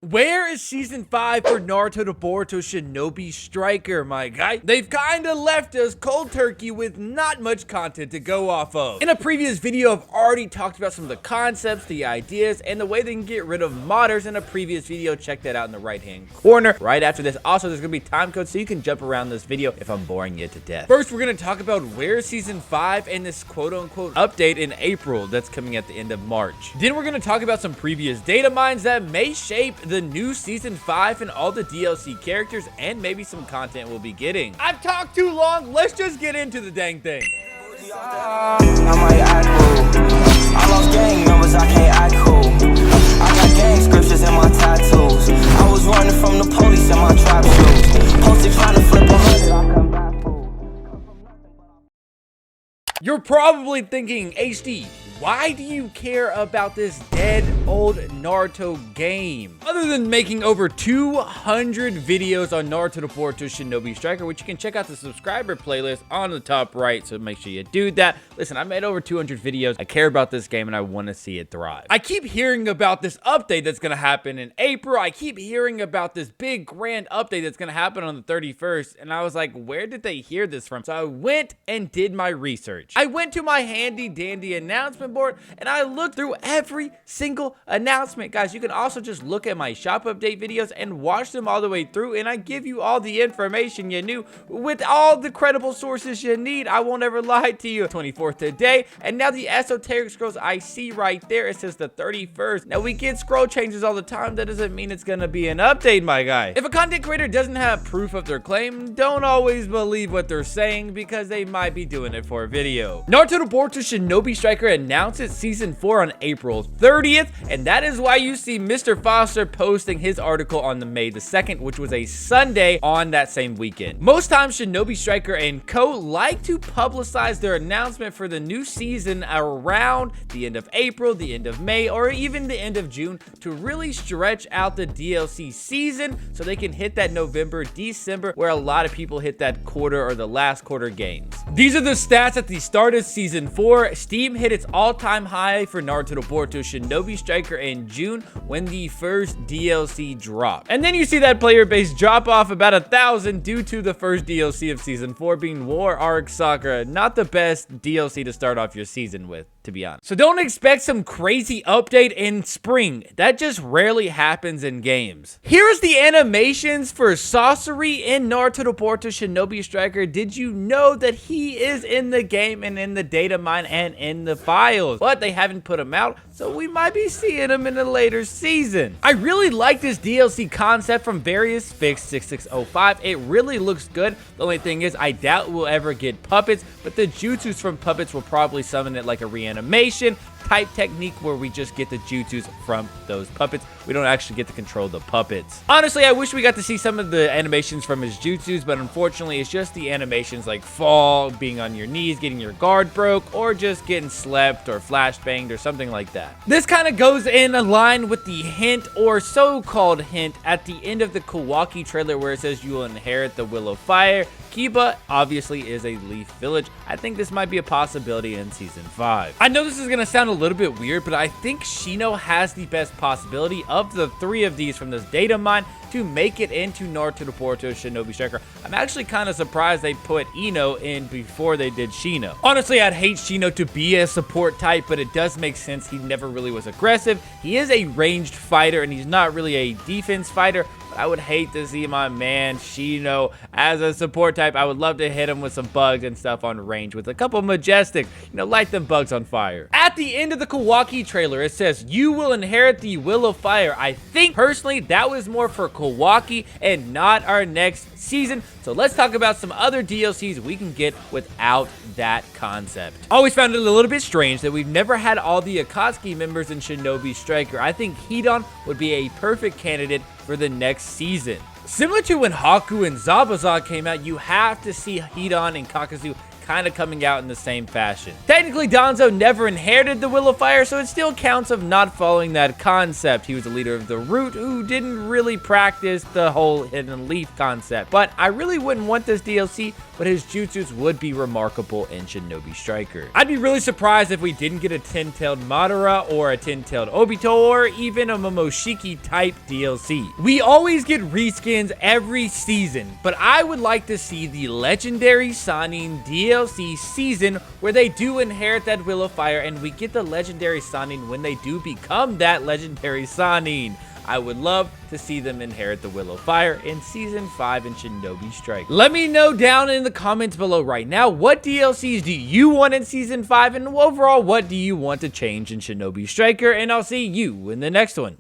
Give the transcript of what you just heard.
Where is season 5 for Naruto to Boruto Shinobi Striker, my guy? They've kinda left us cold turkey with not much content to go off of. In a previous video, I've already talked about some of the concepts, the ideas, and the way they can get rid of modders in a previous video. Check that out in the right-hand corner right after this. Also, there's gonna be time codes so you can jump around this video if I'm boring you to death. First, we're gonna talk about where season 5 and this quote-unquote update in April that's coming at the end of March. Then we're gonna talk about some previous data mines that may shape the new season 5 and all the DLC characters, and maybe some content we'll be getting. I've talked too long, let's just get into the dang thing. I might act rude. I lost gang members, I can't act cool. I got gang scriptures in my tattoos. I was running from the police in my trap shoes. Posted trying to flip 100, I come back full. You're probably thinking, HD, why do you care about this dead old Naruto game? Other than making over 200 videos on Naruto to Boruto Shinobi Striker, which you can check out the subscriber playlist on the top right, so make sure you do that. Listen, I made over 200 videos. I care about this game and I want to see it thrive. I keep hearing about this update that's going to happen in April. I keep hearing about this big grand update that's going to happen on the 31st, and I was like, where did they hear this from? So I went and did my research. I went to my handy dandy announcement board and I looked through every single announcement. Guys, you can also just look at my shop update videos and watch them all the way through, and I give you all the information you knew with all the credible sources you need. I won't ever lie to you. 24th today, and now the esoteric scrolls I see right there, it says the 31st. Now we get scroll changes all the time. That doesn't mean it's gonna be an update, my guy. If a content creator doesn't have proof of their claim, don't always believe what they're saying, because they might be doing it for a video. Naruto to Boruto Shinobi Striker announces season 4 on April 30th, and that is why you see Mr. Foster posting his article on the May the 2nd, which was a Sunday on that same weekend. Most times, Shinobi Striker and co like to publicize their announcement for the new season around the end of April, the end of May, or even the end of June to really stretch out the DLC season so they can hit that November, December, where a lot of people hit that quarter or the last quarter games. These are the stats at the start of season 4. Steam hit its all-time high for Naruto to Boruto Shinobi Striker in June when the first DLC dropped. And then you see that player base drop off about 1,000 due to the first DLC of season 4 being War Arc Sakura. Not the best DLC to start off your season with, to be honest. So don't expect some crazy update in spring. That just rarely happens in games. Here's the animations for Sasori in Naruto to Boruto Shinobi Striker. Did you know that he is in the game and in the data mine and in the files? But they haven't put him out, so we might be seeing him in a later season. I really like this DLC concept from Various Fix 6605. It really looks good. The only thing is, I doubt we'll ever get puppets, but the jutsus from puppets will probably summon it like a reanimation type technique where we just get the jutsus from those puppets. We don't actually get to control the puppets. Honestly, I wish we got to see some of the animations from his jutsus, but unfortunately, it's just the animations like fall, being on your knees, getting your guard broke, or just getting slept or flashbanged or something like that. This kind of goes in line with the hint or so-called hint at the end of the Kawaki trailer where it says you will inherit the Will of Fire. Kiba obviously is a leaf village. I think this might be a possibility in season 5. I know this is gonna sound a little bit weird, but I think Shino has the best possibility of the 3 of these from this data mine to make it into Naruto to Boruto Shinobi Striker. I'm actually kind of surprised they put Ino in before they did Shino. Honestly, I'd hate Shino to be a support type, but it does make sense. He never really was aggressive. He is a ranged fighter, and he's not really a defense fighter. But I would hate to see my man Shino as a support type. I would love to hit him with some bugs and stuff on range with a couple majestics, light them bugs on fire. At the end of the Kawaki trailer, it says you will inherit the Will of Fire. I think personally that was more for Kawaki and not our next season. So let's talk about some other DLCs we can get without that concept. Always found it a little bit strange that we've never had all the Akatsuki members in Shinobi Striker. I think Hidan would be a perfect candidate for the next season. Similar to when Haku and Zabuza came out, you have to see Hidan and Kakazu kind of coming out in the same fashion. Technically, Danzo never inherited the Will of Fire, so it still counts of not following that concept. He was a leader of the Root who didn't really practice the whole Hidden Leaf concept. But I really wouldn't want this DLC, but his jutsus would be remarkable in Shinobi Striker. I'd be really surprised if we didn't get a 10-tailed Madara or a 10-tailed Obito or even a Momoshiki type DLC. We always get reskins every season, but I would like to see the Legendary Sannin DLC season where they do inherit that Will of Fire and we get the Legendary Sannin when they do become that Legendary Sannin. I would love to see them inherit the Will of Fire in Season 5 in Shinobi Strike. Let me know down in the comments below right now, what DLCs do you want in Season 5, and overall, what do you want to change in Shinobi Striker, and I'll see you in the next one.